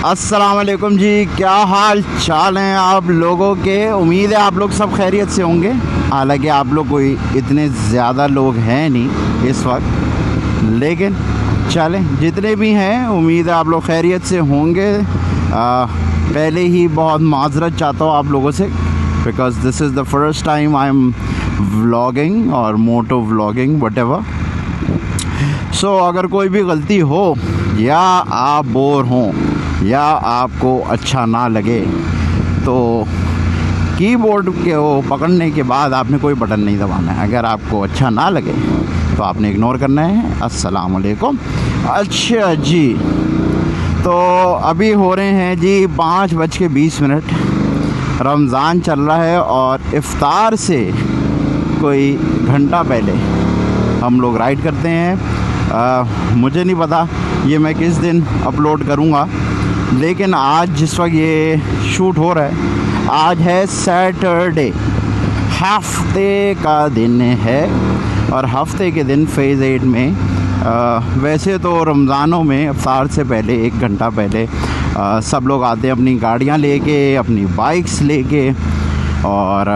अस्सलाम वालेकुम जी, क्या हाल चाल हैं आप लोगों के। उम्मीद है आप लोग सब खैरियत से होंगे। हालांकि आप लोग कोई इतने ज़्यादा लोग हैं नहीं इस वक्त, लेकिन चलें जितने भी हैं उम्मीद है आप लोग खैरियत से होंगे। पहले ही बहुत माज़रत चाहता हूँ आप लोगों से, because this is the first time I am vlogging और मोटो व्लॉगिंग वटेवर। सो अगर कोई भी गलती हो या आप बोर हों या आपको अच्छा ना लगे तो कीबोर्ड को पकड़ने के बाद आपने कोई बटन नहीं दबाना है। अगर आपको अच्छा ना लगे तो आपने इग्नोर करना है। अस्सलाम वालेकुम। अच्छा जी, तो अभी हो रहे हैं जी 5:20। रमज़ान चल रहा है और इफ़्तार से कोई घंटा पहले हम लोग राइड करते हैं। मुझे नहीं पता ये मैं किस दिन अपलोड करूँगा, लेकिन आज जिस वक्त ये शूट हो रहा है आज है सैटरडे, हफ्ते का दिन है। और हफ्ते के दिन फ़ेज़ 8 में वैसे तो रमज़ानों में इफ्तार से पहले 1 घंटा पहले सब लोग आते हैं अपनी गाड़ियाँ लेके, अपनी बाइक्स लेके, और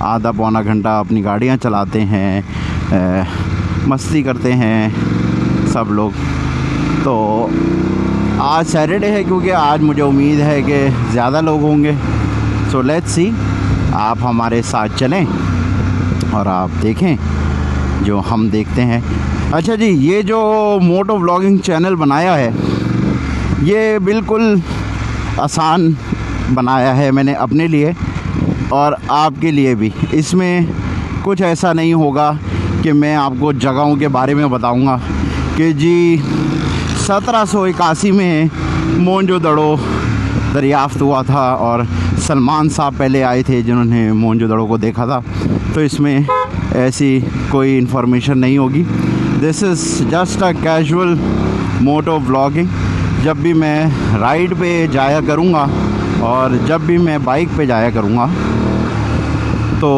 आधा पौना घंटा अपनी गाड़ियाँ चलाते हैं, मस्ती करते हैं सब लोग। तो आज सैटरडे है क्योंकि आज मुझे उम्मीद है कि ज़्यादा लोग होंगे। सो लेट्स सी, आप हमारे साथ चलें और आप देखें जो हम देखते हैं। अच्छा जी, ये जो मोटो व्लॉगिंग चैनल बनाया है ये बिल्कुल आसान बनाया है मैंने अपने लिए और आपके लिए भी। इसमें कुछ ऐसा नहीं होगा कि मैं आपको जगहों के बारे में बताऊंगा कि जी 1781 में मोहनजोदड़ो दरियाफ़्त हुआ था और सलमान साहब पहले आए थे जिन्होंने मोहनजोदड़ो को देखा था। तो इसमें ऐसी कोई इन्फॉर्मेशन नहीं होगी। This is just a casual moto vlogging. जब भी मैं राइड पे जाया करूँगा और जब भी मैं बाइक पे जाया करूँगा तो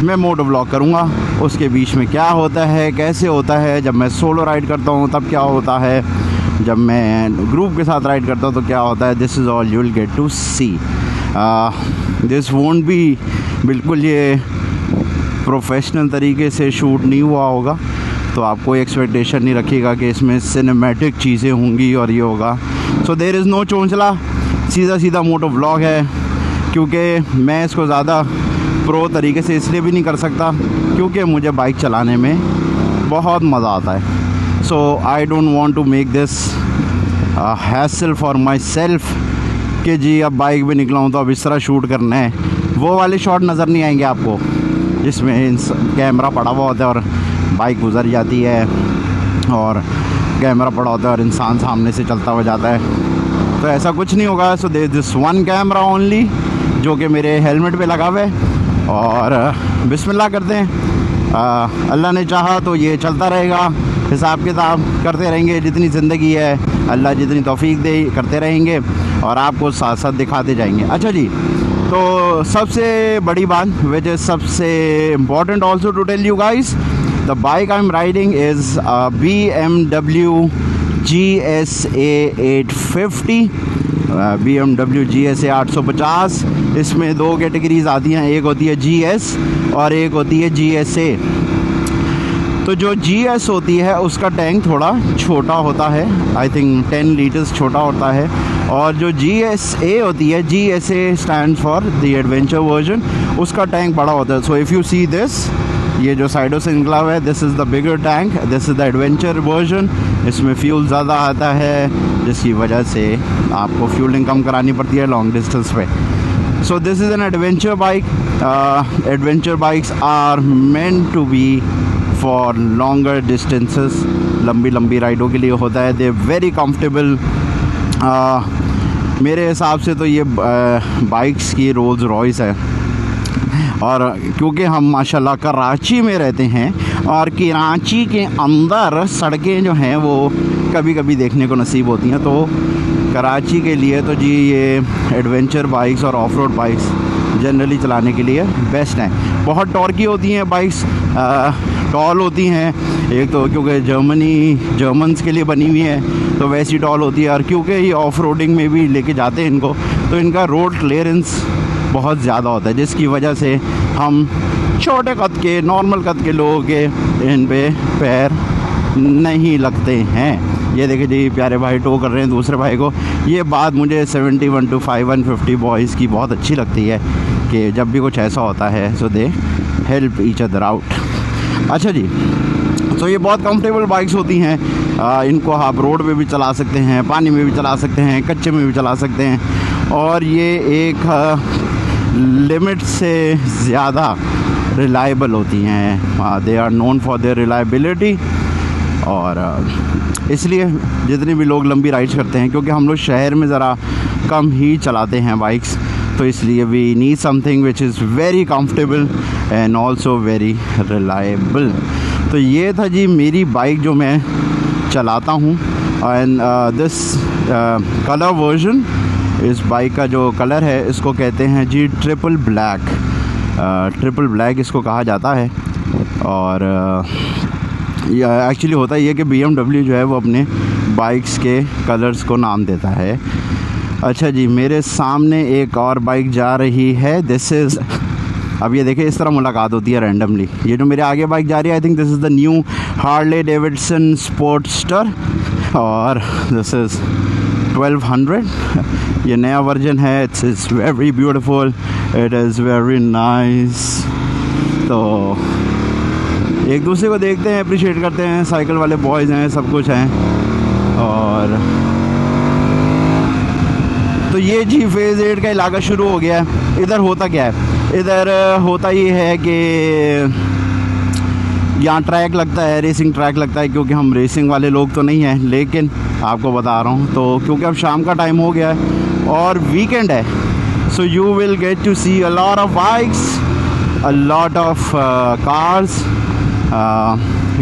मैं मोटो व्लॉग करूँगा। उसके बीच में क्या होता है, कैसे होता है, जब मैं सोलो राइड करता हूँ तब क्या होता है, जब मैं ग्रुप के साथ राइड करता हूँ तो क्या होता है। This is all you will get to see. This won't be, बिल्कुल ये प्रोफेशनल तरीके से शूट नहीं हुआ होगा, तो आप कोई एक्सपेक्टेशन नहीं रखिएगा कि इसमें सिनेमैटिक चीज़ें होंगी और ये होगा। सो देयर इज़ नो चोंचला, सीधा सीधा मोटो व्लॉग है। क्योंकि मैं इसको ज़्यादा प्रो तरीके से इसलिए भी नहीं कर सकता क्योंकि मुझे बाइक चलाने में बहुत मज़ा आता है। So I don't want to make this hassle for myself कि जी अब बाइक पे निकला हूँ तो अब इस तरह शूट करना है। वो वाले शॉट नज़र नहीं आएंगे आपको जिसमें कैमरा पड़ा हुआ होता है और बाइक गुजर जाती है और कैमरा पड़ा होता है और इंसान सामने से चलता हुआ जाता है। तो ऐसा कुछ नहीं होगा। So there this one camera only जो कि मेरे हेलमेट पे लगा हुआ है। और बिस्मिल्लाह करते हैं। अल्लाह ने चाहा तो ये चलता रहेगा, हिसाब किताब करते रहेंगे। जितनी ज़िंदगी है अल्लाह जितनी तौफीक दे करते रहेंगे और आपको साथ साथ दिखाते जाएंगे। अच्छा जी, तो सबसे बड़ी बात विच इज़ सबसे important also to tell you guys, the bike I am riding is BMW GSA 850, BMW GSA 850। इसमें 2 कैटेगरीज़ आती हैं, एक होती है GS और एक होती है GSA। तो जो GS होती है उसका टैंक थोड़ा छोटा होता है, आई थिंक 10 लीटर्स छोटा होता है। और जो GSA होती है, GSA stand for the adventure version, उसका टैंक बड़ा होता है। So if you see this, ये जो साइडों से निकला हुआ है, this is the bigger tank, this is the adventure version. इसमें फ्यूल ज़्यादा आता है जिसकी वजह से आपको फ्यूलिंग कम करानी पड़ती है लॉन्ग डिस्टेंस पे। So this is an adventure bike. Adventure bikes are meant to be for longer distances, लंबी लंबी राइडों के लिए होता है। They very comfortable. मेरे हिसाब से तो ये बाइक्स की रोल्स रॉयस है। और क्योंकि हम माशाल्लाह कराची में रहते हैं और कराची के अंदर सड़कें जो हैं वो कभी कभी देखने को नसीब होती हैं, तो कराची के लिए तो जी ये एडवेंचर बाइक्स और ऑफ रोड बाइक्स जनरली चलाने के लिए बेस्ट हैं। बहुत टॉर्की होती हैं बाइक्स, टॉल होती हैं, एक तो क्योंकि जर्मन्स के लिए बनी हुई है तो वैसी टॉल होती है, और क्योंकि ये ऑफ रोडिंग में भी लेके जाते हैं इनको, तो इनका रोड क्लियरेंस बहुत ज़्यादा होता है, जिसकी वजह से हम छोटे कद के नॉर्मल कद के लोगों के इन पे पैर नहीं लगते हैं। ये देखिए जी, प्यारे भाई टो कर रहे हैं दूसरे भाई को। ये बात मुझे 71 to 150 बॉयज़ की बहुत अच्छी लगती है कि जब भी कुछ ऐसा होता है so they help each other out. अच्छा जी, तो ये बहुत कंफर्टेबल बाइक्स होती हैं। इनको आप रोड पे भी चला सकते हैं, पानी में भी चला सकते हैं, कच्चे में भी चला सकते हैं, और ये एक लिमिट से ज़्यादा रिलायबल होती हैं। They are known for their reliability, और इसलिए जितने भी लोग लंबी राइड्स करते हैं, क्योंकि हम लोग शहर में ज़रा कम ही चलाते हैं बाइक्स, तो इसलिए we need something which is very comfortable and also very reliable. तो ये था जी मेरी बाइक जो मैं चलाता हूँ। एंड दिस कलर वर्जन, इस बाइक का जो कलर है इसको कहते हैं जी ट्रिपल ब्लैक। ट्रिपल ब्लैक इसको कहा जाता है। और ये एक्चुअली होता ही है कि BMW जो है वो अपने बाइक्स के कलर्स को नाम देता है। अच्छा जी, मेरे सामने एक और बाइक जा रही है। दिस इज़, अब ये देखिए इस तरह मुलाकात होती है रैंडमली। ये जो मेरे आगे बाइक जा रही है, I think this is the new Harley Davidson Sportster, और दिस इज़ 1200। ये नया वर्जन है। It's is very beautiful, it is very nice. तो एक दूसरे को देखते हैं, अप्रिशिएट करते हैं। साइकिल वाले बॉयज़ हैं, सब कुछ हैं। और तो ये जी फेज़ 8 का इलाका शुरू हो गया है। इधर होता क्या है, इधर होता ये है कि यहाँ ट्रैक लगता है, रेसिंग ट्रैक लगता है, क्योंकि हम रेसिंग वाले लोग तो नहीं हैं, लेकिन आपको बता रहा हूँ तो क्योंकि अब शाम का टाइम हो गया है और वीकेंड है, so you will get to see a lot of bikes, a lot of cars.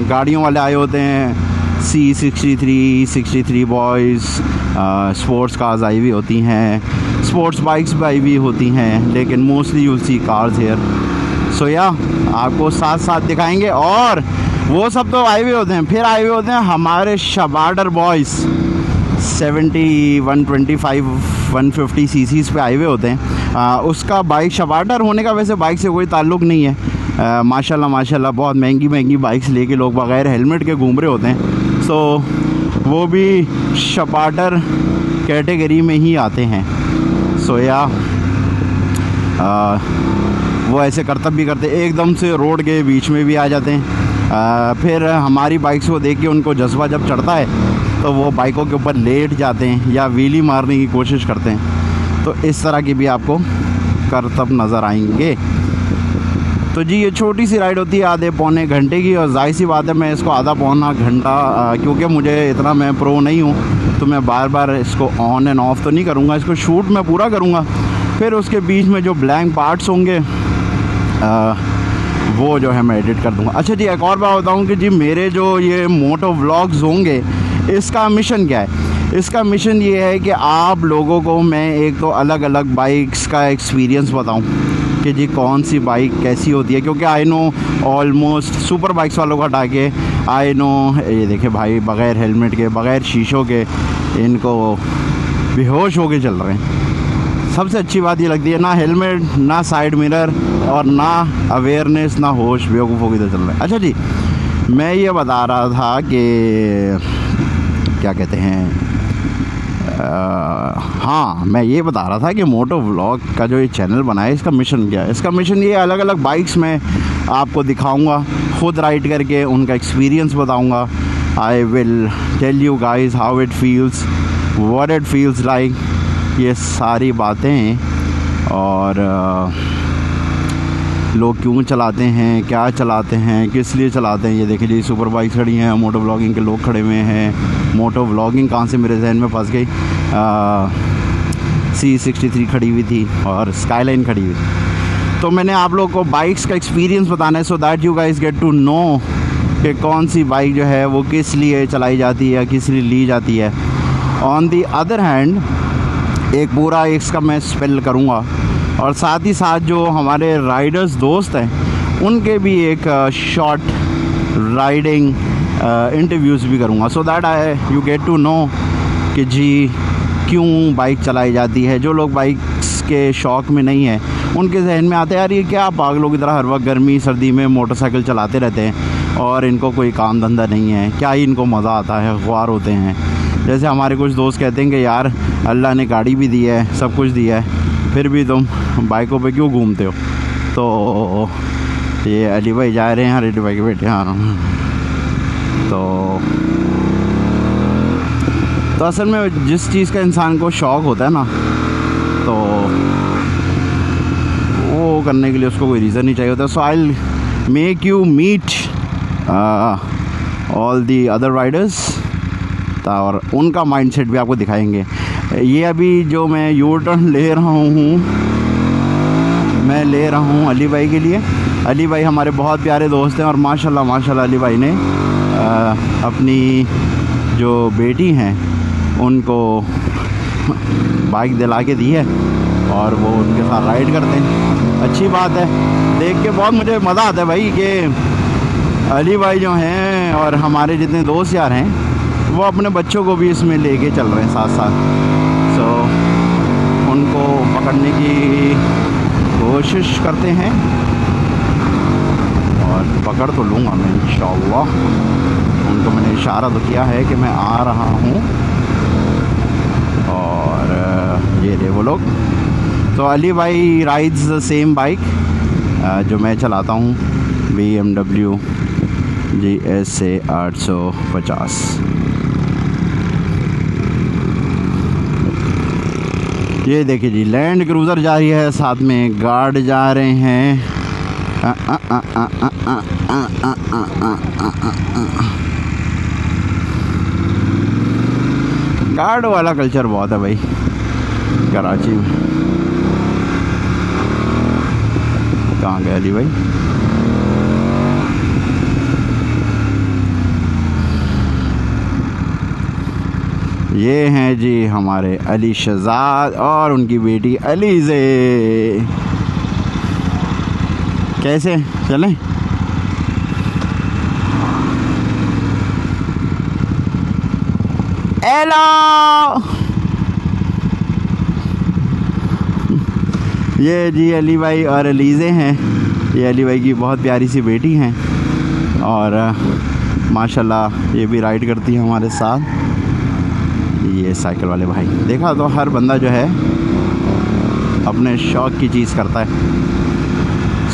गाड़ियों वाले आए होते हैं, C63 बॉयज़, स्पोर्ट्स कार्स आई हुई होती हैं, स्पोर्ट्स बाइक्स भी आई हुई होती हैं, लेकिन mostly you'll see cars here. So या आपको साथ साथ दिखाएंगे। और वो सब तो आए हुए होते हैं, फिर आए हुए होते हैं हमारे शबाडर बॉयज़ 70, 125, 150 सीसीज पे आए हुए होते हैं। उसका बाइक शबाडर होने का वैसे बाइक से कोई ताल्लुक़ नहीं है। माशाल्लाह बहुत महंगी बाइक्स लेके लोग बगैर हेलमेट के घूम रहे होते हैं, सो वो भी शबाडर कैटेगरी में ही आते हैं। सो या वो ऐसे करतब भी करते, एकदम से रोड के बीच में भी आ जाते हैं। फिर हमारी बाइक्स को देख के उनको जज्बा जब चढ़ता है तो वो बाइकों के ऊपर लेट जाते हैं या व्हीली मारने की कोशिश करते हैं। तो इस तरह की भी आपको करतब नज़र आएंगे। तो जी ये छोटी सी राइड होती है आधे पौने घंटे की, और जाहिर सी बात है मैं इसको आधा पौना घंटा, क्योंकि मुझे इतना मैं प्रो नहीं हूँ तो मैं बार बार इसको ऑन एंड ऑफ़ तो नहीं करूँगा, इसको शूट मैं पूरा करूँगा। फिर उसके बीच में जो ब्लैंक पार्ट्स होंगे वो जो है मैं एडिट कर दूँगा। अच्छा जी, एक और बात बताऊँ कि जी मेरे जो ये मोटो व्लॉग्स होंगे, इसका मिशन क्या है? इसका मिशन ये है कि आप लोगों को मैं एक तो अलग अलग बाइक्स का एक्सपीरियंस बताऊं कि जी कौन सी बाइक कैसी होती है, क्योंकि I know almost super bikes वालों को हटा के आई नो, ये देखे भाई बग़ैर हेलमेट के, बग़ैर शीशों के, इनको बेहोश होके चल रहे हैं। सबसे अच्छी बात ये लगती है, ना हेलमेट, ना साइड मिरर, और ना अवेयरनेस, ना होश, बेवकूफ़ों की तरह चल रहे हैं। अच्छा जी, मैं ये बता रहा था कि क्या कहते हैं, हाँ मैं ये बता रहा था कि मोटो व्लॉग का जो ये चैनल बना है, इसका मिशन क्या है? इसका मिशन ये अलग अलग बाइक्स में आपको दिखाऊंगा, खुद राइड करके उनका एक्सपीरियंस बताऊंगा। I will tell you guys how it feels, what it feels like, ये सारी बातें, और लोग क्यों चलाते हैं, क्या चलाते हैं, किस लिए चलाते हैं। ये देखिए जी सुपर बाइक खड़ी हैं, मोटो व्लॉगिंग के लोग खड़े हुए हैं। मोटो व्लॉगिंग कहाँ से मेरे जहन में फंस गई, C63 खड़ी हुई थी और स्काईलाइन खड़ी हुई थी। तो मैंने आप लोग को बाइक्स का एक्सपीरियंस बताना है, so that you guys get to know कि कौन सी बाइक जो है वो किस लिए चलाई जाती है, किस लिए ली जाती है। ऑन दी अदर हैंड एक पूरा इसका मैं स्पेल करूँगा, और साथ ही साथ जो हमारे राइडर्स दोस्त हैं उनके भी एक शॉर्ट राइडिंग इंटरव्यूज़ भी करूँगा, so that you get to know कि जी क्यों बाइक चलाई जाती है। जो लोग बाइक्स के शौक़ में नहीं है उनके जहन में आता है यार ये क्या पागलों की तरह हर वक्त गर्मी सर्दी में मोटरसाइकिल चलाते रहते हैं और इनको कोई काम धंधा नहीं है, क्या ही इनको मज़ा आता है, ख्वार होते हैं। जैसे हमारे कुछ दोस्त कहते हैं कि यार अल्लाह ने गाड़ी भी दी है, सब कुछ दिया है, फिर भी तुम बाइकों पे क्यों घूमते हो। तो ये अली भाई जा रहे हैं, अली भाई के बेटे आ रहा हूँ। तो असल में जिस चीज़ का इंसान को शौक़ होता है ना, तो वो करने के लिए उसको कोई रीज़न नहीं चाहिए होता। So I will make you meet all the other riders और उनका माइंडसेट भी आपको दिखाएंगे। ये अभी जो मैं यू टर्न ले रहा हूँ, मैं ले रहा हूँ अली भाई के लिए। अली भाई हमारे बहुत प्यारे दोस्त हैं और माशाल्लाह माशाल्लाह अली भाई ने अपनी जो बेटी हैं उनको बाइक दिला के दी है और वो उनके साथ राइड करते हैं। अच्छी बात है, देख के बहुत मुझे मज़ा आता है भाई कि अली भाई जो हैं और हमारे जितने दोस्त यार हैं वो अपने बच्चों को भी इसमें लेके चल रहे हैं साथ साथ। सो उनको पकड़ने की कोशिश करते हैं और पकड़ तो लूँगा मैं इंशाअल्लाह। उनको मैंने इशारा तो किया है कि मैं आ रहा हूँ और ये रहे वो लोग। तो अली भाई राइड्स द सेम बाइक जो मैं चलाता हूँ, BMW GSA 850। ये देखिए जी लैंड क्रूज़र जा रही है, साथ में गार्ड जा रहे हैं। गार्ड वाला कल्चर बहुत है भाई कराची में। कहाँ गए अली भाई? ये हैं जी हमारे अली शहजाद और उनकी बेटी अलीज़े। कैसे चलें? हेलो, ये जी अली भाई और अलीज़े हैं। ये अली भाई की बहुत प्यारी सी बेटी हैं और माशाल्लाह ये भी राइड करती है हमारे साथ। ये साइकिल वाले भाई, देखा तो हर बंदा जो है अपने शौक़ की चीज़ करता है।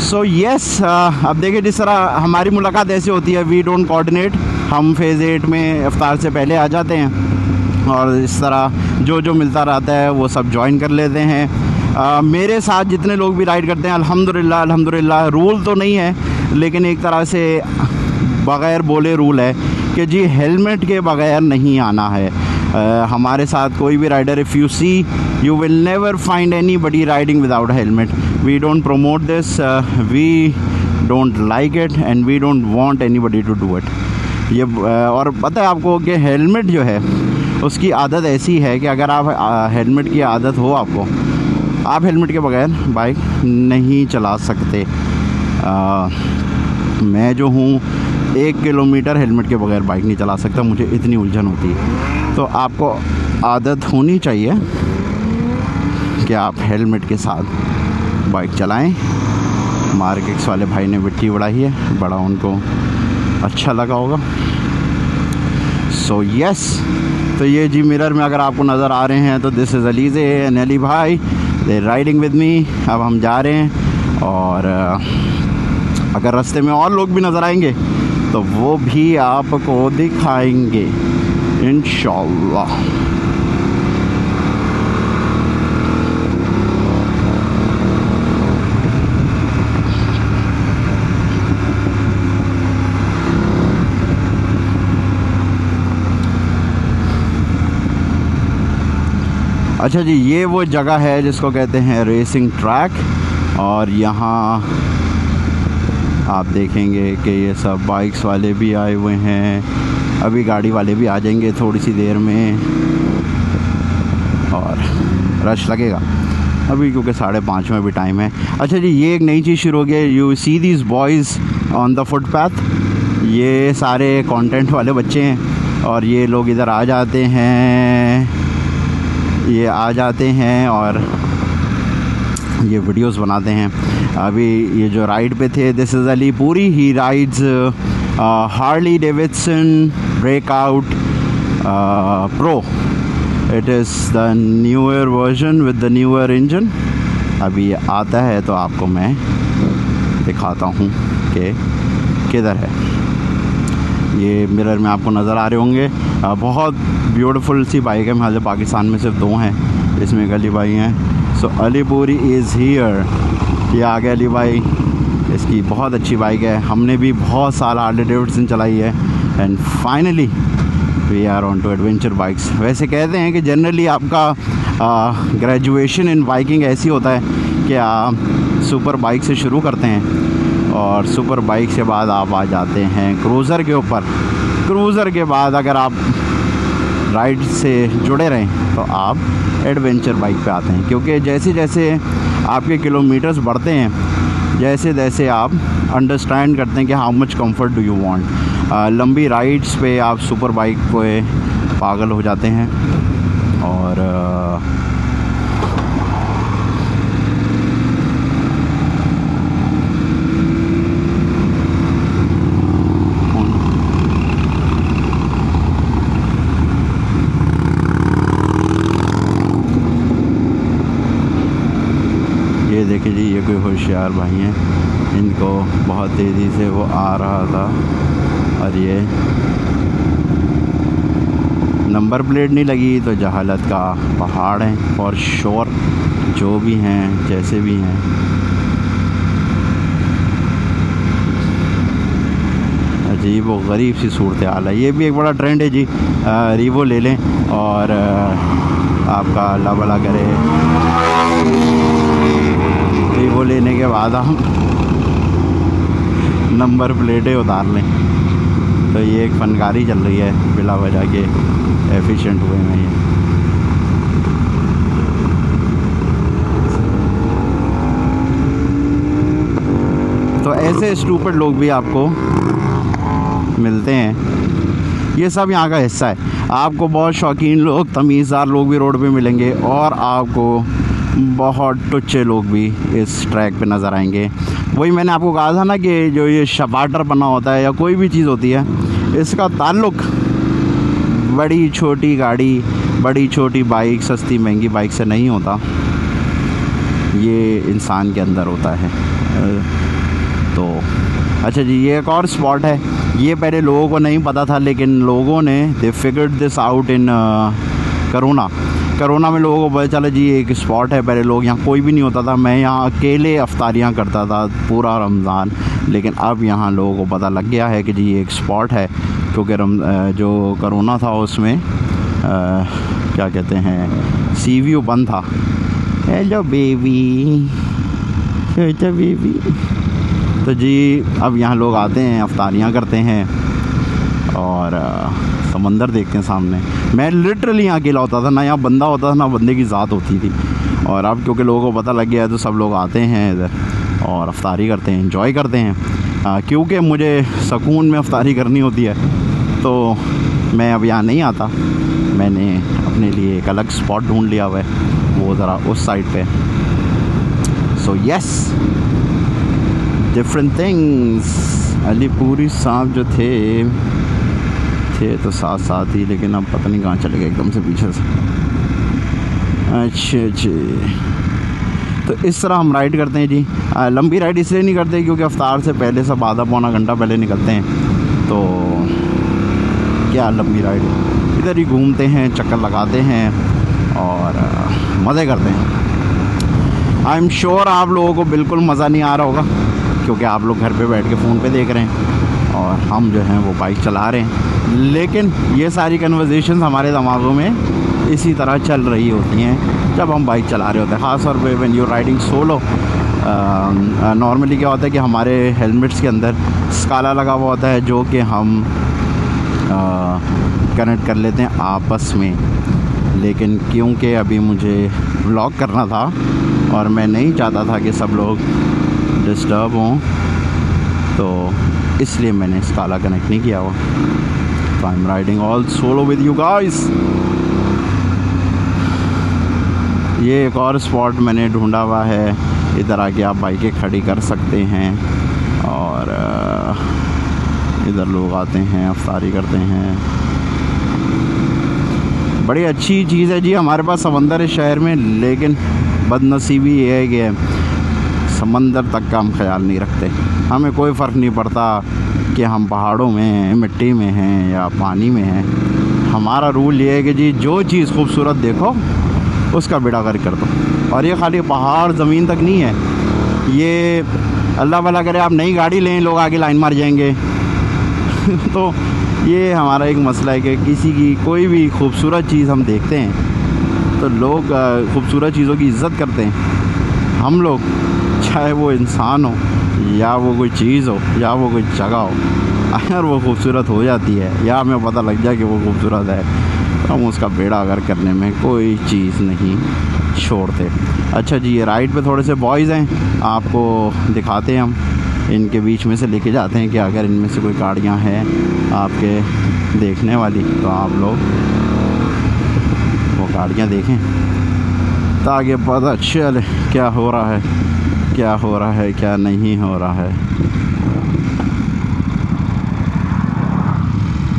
सो यस, अब देखिए जिस तरह हमारी मुलाकात ऐसे होती है, वी डोंट कोऑर्डिनेट। हम फेज़ 8 में इफ्तार से पहले आ जाते हैं और इस तरह जो मिलता रहता है वो सब ज्वाइन कर लेते हैं। मेरे साथ जितने लोग भी राइड करते हैं अल्हम्दुलिल्लाह अल्हम्दुलिल्लाह, रूल तो नहीं है लेकिन एक तरह से बग़ैर बोले रूल है कि जी हेलमेट के बग़ैर नहीं आना है। हमारे साथ कोई भी rider, if you see you will never find anybody riding without helmet. We don't promote this, we don't like it and we don't want anybody to do it. ये और पता है आपको कि हेलमेट जो है उसकी आदत ऐसी है कि अगर आप हेलमेट की आदत हो आपको, आप हेलमेट के बगैर बाइक नहीं चला सकते। मैं जो हूँ 1 किलोमीटर हेलमेट के बगैर बाइक नहीं चला सकता, मुझे इतनी उलझन होती है। तो आपको आदत होनी चाहिए कि आप हेलमेट के साथ बाइक चलाएं। मार्केट्स वाले भाई ने मिट्टी उड़ाई है, बड़ा उनको अच्छा लगा होगा। सो यस, तो ये जी मिरर में अगर आपको नज़र आ रहे हैं तो this is Alizeh and Ali भाई, दे राइडिंग विद मी। अब हम जा रहे हैं और अगर रास्ते में और लोग भी नज़र आएंगे तो वो भी आपको दिखाएंगे इंशाअल्लाह। अच्छा जी, ये वो जगह है जिसको कहते हैं रेसिंग ट्रैक और यहाँ आप देखेंगे कि ये सब बाइक्स वाले भी आए हुए हैं। अभी गाड़ी वाले भी आ जाएंगे थोड़ी सी देर में और रश लगेगा अभी क्योंकि 5:30 में भी टाइम है। अच्छा जी, ये एक नई चीज़ शुरू हो गई है। You see these boys on the footpath, ये सारे कंटेंट वाले बच्चे हैं और ये लोग इधर आ जाते हैं, ये आ जाते हैं और ये वीडियोस बनाते हैं। अभी ये जो राइड पे थे, this is Alipuri, he rides Harley Davidson Breakout Pro. It is the newer version with the newer engine. अभी ये आता है तो आपको मैं दिखाता हूँ कि किधर है। ये मिरर में आपको नज़र आ रहे होंगे। बहुत ब्यूटीफुल सी बाइक है। हमारे पाकिस्तान में सिर्फ 2 हैं, इसमें एक अली भाई हैं। सो अलीपुरी इज़ हियर। ये आ गया अली भाई। इसकी बहुत अच्छी बाइक है, हमने भी बहुत साल हार्ले डेविडसन चलाई है and finally we are on to adventure bikes. वैसे कहते हैं कि जनरली आपका ग्रेजुएशन इन बाइकिंग ऐसी होता है कि आप सुपर बाइक से शुरू करते हैं और सुपर बाइक से बाद आप आ जाते हैं क्रूज़र के ऊपर। क्रूज़र के बाद अगर आप राइड से जुड़े रहें तो आप एडवेंचर बाइक पे आते हैं, क्योंकि जैसे जैसे आपके किलोमीटर्स बढ़ते हैं, जैसे जैसे आप अंडरस्टैंड करते हैं कि how much comfort do you want. लंबी राइड्स पे आप सुपर बाइक पे पागल हो जाते हैं। और ये देखिए जी, ये कोई होशियार भाई हैं, इनको बहुत तेज़ी से वो आ रहा था और ये नंबर प्लेट नहीं लगी तो जहालत का पहाड़ है फॉर श्योर। जो भी हैं, जैसे भी हैं, अजीब व गरीब सी सूरत हाल है। ये भी एक बड़ा ट्रेंड है जी। रीवो ले लें और आपका अल्लाह भला करे। रीवो लेने के बाद हम नंबर प्लेटें उतार लें, तो ये एक फनकारी चल रही है बिला वजह के एफिशिएंट हुए में। ये तो ऐसे स्टूपिड लोग भी आपको मिलते हैं। ये सब यहाँ का हिस्सा है। आपको बहुत शौकीन लोग, तमीज़दार लोग भी रोड पे मिलेंगे और आपको बहुत टुच्चे लोग भी इस ट्रैक पे नज़र आएंगे। वही मैंने आपको कहा था ना कि जो ये शपाटर बना होता है या कोई भी चीज़ होती है, इसका ताल्लुक़ बड़ी छोटी गाड़ी, बड़ी छोटी बाइक, सस्ती महंगी बाइक से नहीं होता, ये इंसान के अंदर होता है। तो अच्छा जी, ये एक और स्पॉट है। ये पहले लोगों को नहीं पता था, लेकिन लोगों ने they figured this out in corona में लोगों को पता चला जी एक स्पॉट है। पहले लोग यहाँ कोई भी नहीं होता था, मैं यहाँ अकेले अफ्तारियाँ करता था पूरा रमज़ान, लेकिन अब यहाँ लोगों को पता लग गया है कि जी ये एक स्पॉट है, क्योंकि जो कोरोना था उसमें क्या कहते हैं, CVO बंद था। हेलो बेबी, छोटा बेबी। तो जी अब यहाँ लोग आते हैं, अफ्तारियाँ करते हैं और समंदर देखते हैं सामने। मैं लिटरली यहाँ अकेला होता था, ना यहाँ बंदा होता था, ना बंदे की ज़ात होती थी। और अब क्योंकि लोगों को पता लग गया है तो सब लोग आते हैं इधर और अफ्तारी करते हैं, एंजॉय करते हैं। क्योंकि मुझे सुकून में अफ्तारी करनी होती है तो मैं अब यहाँ नहीं आता। मैंने अपने लिए एक अलग स्पॉट ढूंढ लिया हुआ है, वो ज़रा उस साइड पे। So yes, different things. Alipuri साहब जो थे तो साथ साथ ही, लेकिन अब पता नहीं कहाँ चले गए एकदम से पीछे से। अच्छा, तो इस तरह हम राइड करते हैं जी। लंबी राइड इसलिए नहीं करते क्योंकि अफ्तार से पहले सब आधा पौना घंटा पहले निकलते हैं, तो क्या लंबी राइड, इधर ही घूमते हैं, चक्कर लगाते हैं और मज़े करते हैं। आई एम श्योर आप लोगों को बिल्कुल मज़ा नहीं आ रहा होगा, क्योंकि आप लोग घर पे बैठ के फ़ोन पे देख रहे हैं और हम जो हैं वो बाइक चला रहे हैं। लेकिन ये सारी कन्वर्सेशंस हमारे दिमागों में इसी तरह चल रही होती हैं जब हम बाइक चला रहे होते हैं, ख़ास तौर पे when you riding solo. Normally क्या होता है कि हमारे हेलमेट्स के अंदर स्काला लगा हुआ होता है, जो कि हम कनेक्ट कर लेते हैं आपस में। लेकिन क्योंकि अभी मुझे व्लॉग करना था और मैं नहीं चाहता था कि सब लोग डिस्टर्ब हों, तो इसलिए मैंने इस काला कनेक्ट नहीं किया हुआ। तो आई am riding all solo with you guys. ये एक और स्पॉट मैंने ढूंढा हुआ है, इधर आके आप बाइकें खड़ी कर सकते हैं और इधर लोग आते हैं, अफ्तारी करते हैं। बड़ी अच्छी चीज़ है जी, हमारे पास समंदर है शहर में, लेकिन बदनसीबी ये है कि समंदर तक का हम ख्याल नहीं रखते। हमें कोई फ़र्क नहीं पड़ता कि हम पहाड़ों में हैं, मिट्टी में हैं या पानी में हैं। हमारा रूल ये है कि जी जो चीज़ खूबसूरत देखो उसका बेड़ागर्क कर दो। और ये खाली पहाड़ ज़मीन तक नहीं है, ये अल्लाह भला करे आप नई गाड़ी लें, लोग आगे लाइन मार जाएंगे तो ये हमारा एक मसला है कि किसी की कोई भी खूबसूरत चीज़ हम देखते हैं तो लोग खूबसूरत चीज़ों की इज़्ज़त करते हैं। हम लोग चाहे वो इंसान हो या वो कोई चीज़ हो या वो कोई जगह हो, अगर वो खूबसूरत हो जाती है या हमें पता लग जाए कि वो खूबसूरत है तो हम उसका बेड़ा गर्क करने में कोई चीज़ नहीं छोड़ते। अच्छा जी, ये राइड पे थोड़े से बॉयज़ हैं, आपको दिखाते हैं हम, इनके बीच में से लेके जाते हैं कि अगर इनमें से कोई गाड़ियाँ हैं आपके देखने वाली तो आप लोग वो गाड़ियाँ देखें ताकि पता चले क्या हो रहा है, क्या हो रहा है, क्या नहीं हो रहा है।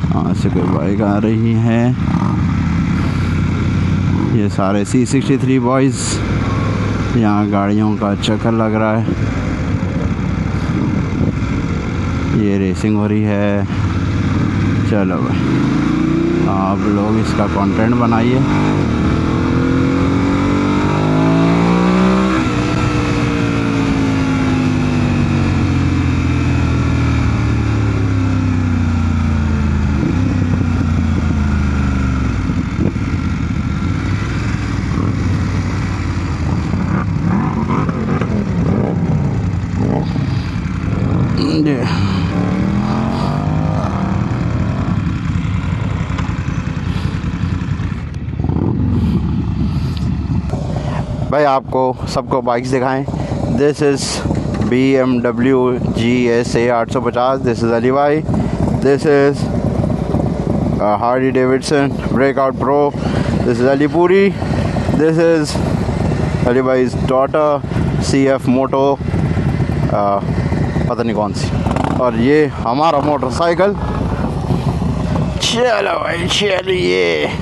यहाँ से कोई बाइक आ रही है, ये सारे C63 बॉयज़, यहाँ गाड़ियों का चक्कर लग रहा है, ये रेसिंग हो रही है। चलो भाई आप लोग इसका कंटेंट बनाइए। भाई आपको सबको बाइक्स दिखाएं। This is BMW GSA 850, this is Ali भाई, this is Harley Davidson Breakout Pro, this is Ali Puri, this is Ali भाई's डॉटर CF मोटो पता नहीं कौन सी, और ये हमारा मोटरसाइकिल। चलो भाई चलिए।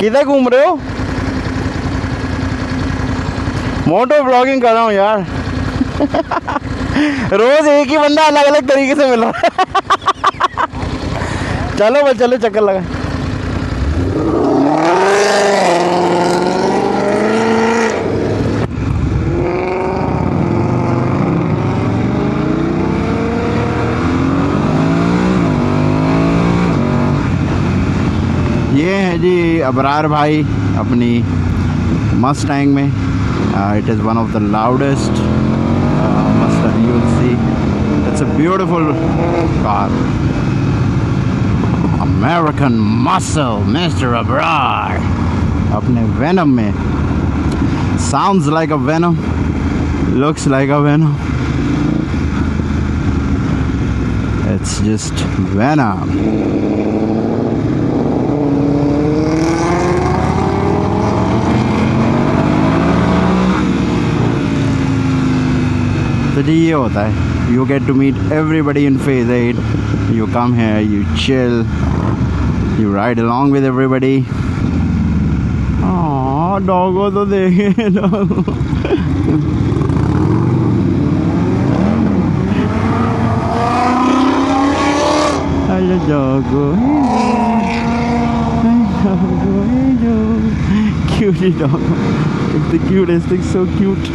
किधर घूम रहे हो? मोटो ब्लॉगिंग कर रहा हूँ यार रोज एक ही बंदा अलग अलग तरीके से मिला चलो भाई चलो चक्कर लगा। ये है जी अबरार भाई अपनी मस्टैंग में। It is one of the loudest Mustang you will see. It's a beautiful car. American muscle mister Abrar अपने वेनम में। Sounds like a venom looks like a Venom. It's just Venom. तो जी ये होता है, you get to meet everybody in phase 8. You come here, you chill, you ride along with everybody. हाँ Doggo तो देखे Doggo. Hello Doggo, cutie doggo. It's the cutest thing, so cute.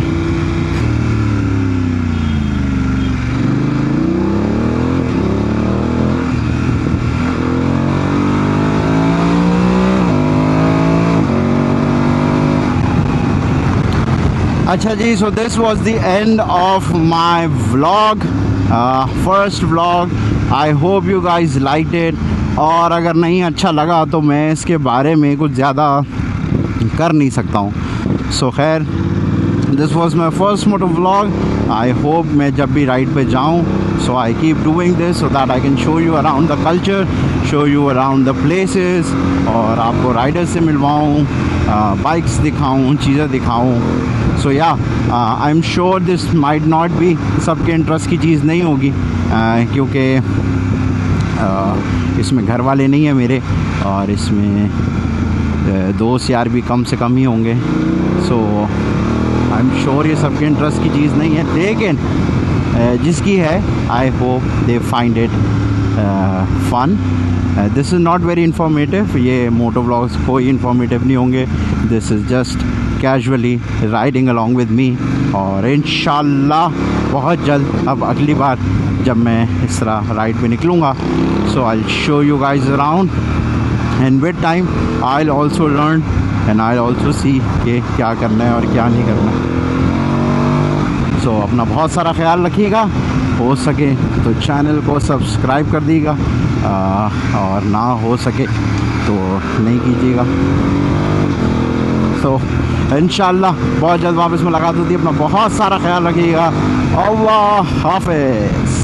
अच्छा जी, so this was the end of my vlog, first vlog. I hope you guys liked it. और अगर नहीं अच्छा लगा तो मैं इसके बारे में कुछ ज़्यादा कर नहीं सकता हूँ। सो खैर, this was my first moto vlog. I hope मैं जब भी राइड पे जाऊँ, so I keep doing this so that I can show you around the culture, show you around the places, और आपको राइडर से मिलवाऊँ, बाइक्स दिखाऊँ, चीज़ें दिखाऊँ। सो या I am sure this might not be सबके इंटरेस्ट की चीज़ नहीं होगी, क्योंकि इसमें घर वाले नहीं हैं मेरे, और इसमें दोस्त यार भी कम से कम ही होंगे। सो आई एम श्योर ये सबके इंटरेस्ट की चीज़ नहीं है, लेकिन जिसकी है I hope they find it fun. This is not very informative, ये मोटो व्लॉग्स कोई इन्फॉर्मेटिव नहीं होंगे। This is just casually riding along with me, और इंशाल्लाह बहुत जल्द अब अगली बार जब मैं इस तरह राइड पे निकलूँगा, so I will show you guys around, and with time I will also learn and I will also see कि क्या करना है और क्या नहीं करना है। सो अपना बहुत सारा ख्याल रखिएगा, हो सके तो चैनल को सब्सक्राइब कर दीजिएगा, और ना हो सके तो नहीं कीजिएगा। तो इंशाल्लाह बहुत जल्द वापस मुलाकात होती है। अपना बहुत सारा ख्याल रखिएगा। अल्लाह हाफ़िज़।